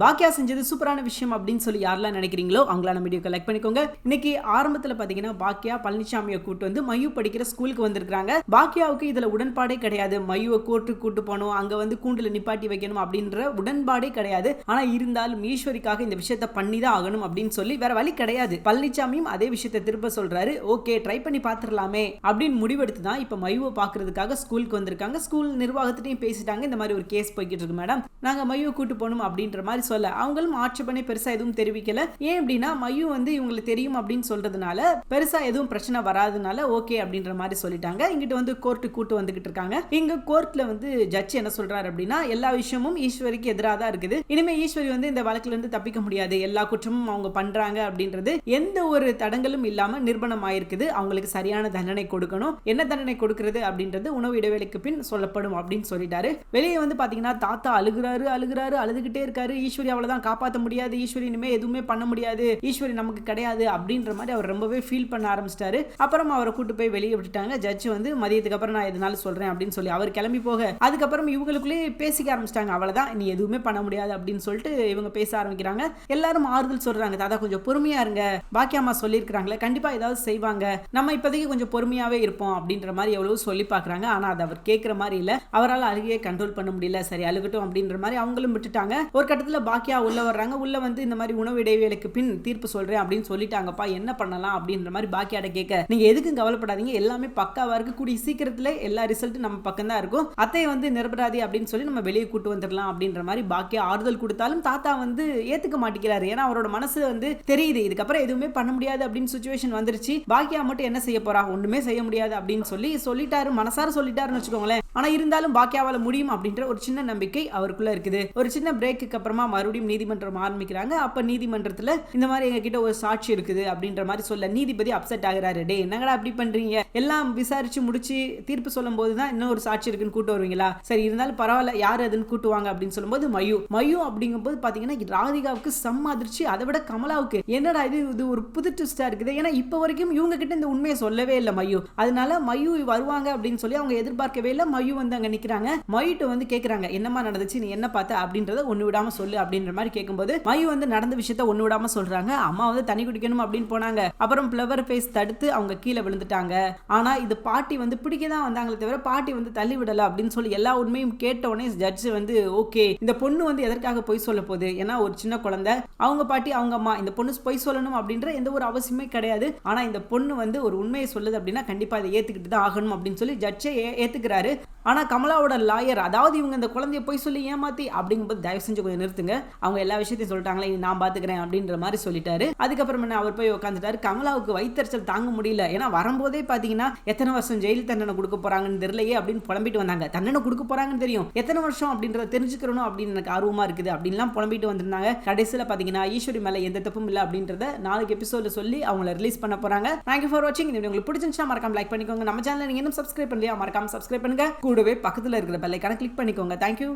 பாக்கியா செஞ்சது சூப்பரான விஷயம் அப்படின்னு சொல்லி யாரெல்லாம் நினைக்கிறீங்களோ அவங்களா நம்ம வீடியோ கலெக்ட் பண்ணிக்கோங்க. இன்னைக்கு ஆரம்பத்தில் பார்த்தீங்கன்னா பாக்கியா பழனிசாமியை கூட்டு வந்து மயூ படிக்கிற ஸ்கூலுக்கு வந்திருக்காங்க. பாக்கியாவுக்கு இதுல உடன்பாடே கிடையாது. மயூவை கோர்ட்டுக்கு கூட்டு போகணும், அங்க வந்து கூண்டுல நிப்பாட்டி வைக்கணும் அப்படின்ற உடன்பாடே கிடையாது. ஆனா இருந்தாலும் ஈஸ்வரிக்காக இந்த விஷயத்த பண்ணி தான் ஆகணும் அப்படின்னு சொல்லி வேற வழி கிடையாது. பழனிசாமியும் அதே விஷயத்தை திருப்ப சொல்றாரு. ஓகே, ட்ரை பண்ணி பார்த்துடலாமே அப்படின்னு முடிவெடுத்து தான் இப்ப மயூவை பாக்குறதுக்காக ஸ்கூலுக்கு வந்திருக்காங்க. ஸ்கூல் நிர்வாகத்திட்டையும் பேசிட்டாங்க. இந்த மாதிரி ஒரு கேஸ் போய்கிட்டு இருக்கு மேடம், நாங்க மயூவை கூட்டு போகணும் அப்படின்ற மாதிரி சொல்ல அவங்களும் ஆட்சேபனை பெருசா எதுவும் தெரிவிக்கல. ஏன் அப்படின்னா மயூ வந்து இவங்களுக்கு தெரியும் அப்படின்னு சொல்றதுனால பெருசா எதுவும் பிரச்சனை வராதனால ஓகே அப்படின்ற மாதிரி சொல்லிட்டாங்க. இங்கிட்ட வந்து கோர்ட்டு கூட்டு வந்துகிட்டு இருக்காங்க. இங்க கோர்ட்ல வந்து ஜட்ஜ் என்ன சொல்றாரு அப்படின்னா எல்லா விஷயமும் ஈஸ்வரிக்கு எதிராக தான் இருக்குது. இனிமே ஈஸ்வரி வந்து இந்த வழக்குல இருந்து தப்பிக்க முடியாது, எல்லா குற்றமும் அவங்க பண்றாங்க அப்படின்றது எந்த ஒரு தடங்களும் இல்லாம நிரூபணம் ஆயிருக்குது. அவங்களுக்கு சரியான தண்டனை கொடுக்கணும். என்ன தண்டனை கொடுக்கிறது அப்படின்றது உணவு இடைவேளைக்கு பின் சொல்லப்படும் அப்படின்னு சொல்லிட்டாரு. வெளியே வந்து பாத்தீங்கன்னா தாத்தா அழுதுகிட்டே இருக்காரு. ஈஸ்வரி அவ்வளவுதான் காப்பாற்ற முடியாது, ஈஸ்வரி இனிமே எதுவுமே பண்ண முடியாது, ஈஸ்வரி நமக்கு கிடையாது அப்படின்ற மாதிரி அவர் ரொம்பவே ஃபீல் பண்ண ஆரம்பிச்சிட்டாரு. அப்புறம் அவரை கூட்டு போய் வெளியே விட்டுட்டாங்க. ஜட்ஜ் வந்து மதியத்துக்கு அப்புறம் நான் எதனால சொல்றேன் அப்படின்னு சொல்லி அவர் கிளம்பி போக அதுக்கப்புறம் இவங்களுக்குள்ளே பேசிக்க ஆரம்பிச்சிட்டாங்க. அவ்வளவுதான், நீ எதுவுமே பண்ண முடியாது அப்படின்னு சொல்லிட்டு இவங்க பேச ஆரம்பிக்கிறாங்க. எல்லாரும் ஆறுதல் சொல்றாங்க, தாத்தா கொஞ்சம் பொறுமையா இருங்க, பாக்கியம்மா சொல்லியிருக்காங்களே கண்டிப்பா ஏதாவது செய்வாங்க, நம்ம இப்போதைக்கு கொஞ்சம் பொறுமையாவே இருப்போம் அப்படின்ற மாதிரி எவ்வளவு சொல்லி பாக்குறாங்க. ஆனா அது அவர் கேட்கிற மாதிரி இல்ல. அவரால் அழுகையை கண்ட்ரோல் பண்ண முடியல. சரி அழுகட்டும் அப்படின்ற மாதிரி அவங்களும் விட்டுட்டாங்க. ஒரு கட்டத்தில் பாக்கியா உள்ள வர்றாங்க. உள்ள வந்து இந்த மாதிரி உணவு இடைவேளைக்கு பின் தீர்ப்பு சொல்றேன் அப்படின்னு சொல்லிட்டாங்கப்பா, என்ன பண்ணலாம் அப்படின்ற மாதிரி பாக்கியாட கேட்க நீங்க எதுக்கும் கவலைப்படாதீங்க, எல்லாமே பக்காவா இருக்கு, கூடிய சீக்கிரத்துல எல்லா ரிசல்ட் நம்ம பக்கம் தான் இருக்கும், அத்தையை வந்து நிரபராதி அப்படின்னு சொல்லி நம்ம வெளியே கூட்டு வந்துடலாம் அப்படின்ற மாதிரி பாக்கியா ஆறுதல் கொடுத்தாலும் தாத்தா வந்து ஏத்துக்க மாட்டேங்கிறாரு. ஏன்னா அவரோட மனசு வந்து தெரியுது இதுக்கப்புறம் எதுவுமே பண்ண முடியாது அப்படின்னு சிச்சுவேஷன் வந்துருச்சு. பாக்கியா மட்டும் என்ன செய்ய போறா, ஒண்ணுமே செய்ய முடியாது அப்படின்னு சொல்லிட்டாரு, மனசார சொல்லிட்டாருன்னு வச்சுக்கோங்களேன். ஆனா இருந்தாலும் பாக்கியாவால முடியும் அப்படின்ற ஒரு சின்ன நம்பிக்கை அவருக்குள்ள இருக்குது. ஒரு சின்ன பிரேக்கு அப்புறமா மறுபடியும் நீதிமன்றம் ஆரம்பிக்கிறாங்க. அப்ப நீதிமன்றத்துல இந்த மாதிரி எங்க கிட்ட ஒரு சாட்சி இருக்குது அப்படின்ற மாதிரி சொல்ல நீதிபதி அப்செட் ஆகுறாரு. டே என்னங்கடா அப்படி பண்றீங்க, எல்லாம் விசாரிச்சு முடிச்சு தீர்ப்பு சொல்லும் போதுதான் இன்னும் ஒரு சாட்சி இருக்குன்னு கூட்டு வருவீங்களா, சரி இருந்தாலும் பரவாயில்ல யார் அதுன்னு கூட்டுவாங்க அப்படின்னு சொல்லும்போது மயூ அப்படிங்கும் போது பாத்தீங்கன்னா ராதிகாவுக்கு செம்ம அதிர்ச்சி. அதை விட கமலாவுக்கு என்னடா இது ஒரு புது ட்விஸ்டா இருக்குது. ஏன்னா இப்ப வரைக்கும் இவங்க கிட்ட இந்த உண்மையை சொல்லவே இல்லை மயூ. அதனால மயூ வருவாங்க அப்படின்னு சொல்லி அவங்க எதிர்பார்க்கவே இல்லை. மயூ வந்து அங்க நிக்கிறாங்க. மயூட்ட வந்து கேக்குறாங்க என்னமா நடந்துச்சு, நீ என்ன பார்த்த அப்படின்றத ஒண்ணு விடாம சொல்லு அப்படின்ற மாதிரி கேட்கும்போது மயூ வந்து நடந்த விஷயத்த ஒண்ணு விடாம சொல்றாங்க. அம்மா வந்து தண்ணி குடிக்கணும் அப்படின்னு போனாங்க, அப்புறம் ஃப்ளவர் ஃபேஸ் தடுத்து அவங்க கீழே விழுந்துட்டாங்க. ஆனா இது பாட்டி வந்து பிடிக்கதான் வந்தாங்களே தவிர பாட்டி வந்து தள்ளி விடல அப்படின்னு சொல்லி எல்லா உண்மையும் கேட்ட உடனே ஜட்ஜ் வந்து ஓகே இந்த பொண்ணு வந்து எதற்காக பொய் சொல்ல போகுது, ஏன்னா ஒரு சின்ன குழந்தை, அவங்க பாட்டி அவங்க அம்மா, இந்த பொண்ணு பொய் சொல்லணும் அப்படின்ற எந்த ஒரு அவசியமே கிடையாது. ஆனா இந்த பொண்ணு வந்து ஒரு உண்மையை சொல்லுது அப்படின்னா கண்டிப்பா அதை ஏத்துக்கிட்டு தான் ஆகணும் அப்படின்னு சொல்லி ஜட்ஜே ஏத்துக்கிறாரு. ஆனா கமலாவோட லாயர், அதாவது இவங்க இந்த குழந்தைய போய் சொல்லி ஏமாத்தி அப்படிங்கும்போது தயவு செஞ்சு கொஞ்சம் நிறுத்துங்க, அவங்க எல்லா விஷயத்தையும் சொல்லிட்டாங்களே நான் பாத்துக்கிறேன் அப்படின்ற மாதிரி சொல்லிட்டாரு. அதுக்கப்புறம் என்ன அவர் போய் உட்காந்துட்டாரு. கமலாவுக்கு வயிற்றுச்சல் தாங்க முடியல. ஏன்னா வரும்போதே பாத்தீங்கன்னா எத்தனை வருஷம் ஜெயில் தண்டனை கொடுக்க போறாங்கன்னு தெரியலையே அப்படின்னு புலம்பிட்டு வந்தாங்க. தண்டனை கொடுக்க போறாங்கன்னு தெரியும், எத்தனை வருஷம் அப்படின்றத தெரிஞ்சுக்கணும் அப்படின்னு எனக்கு ஆர்வமா இருக்குது அப்படின்லாம் புலம்பிட்டு வந்திருந்தாங்க. கடைசியில பாத்தீங்கன்னா ஈஸ்வரி மேல எந்த தப்பும் இல்லை அப்படின்றத நாளைக்கு எபிசோட்ல சொல்லி அவங்கள ரிலீஸ் பண்ண போறாங்க. தேங்க்யூ ஃபார் வாட்சிங். இந்த வீடியோ உங்களுக்கு பிடிச்சிருந்துச்சுன்னா மறக்காம லைக் பண்ணிக்கோங்க. நம்ம சேனலை நீங்க இன்னும் சப்ஸ்கிரைப் பண்ணலையா மறக்காம சப்ஸ்கிரைப் பண்ணுங்க. கூடவே பக்கத்துல இருக்கிற பெல் ஐகானை கிளிக் பண்ணிக்கோங்க. தேங்க்யூ.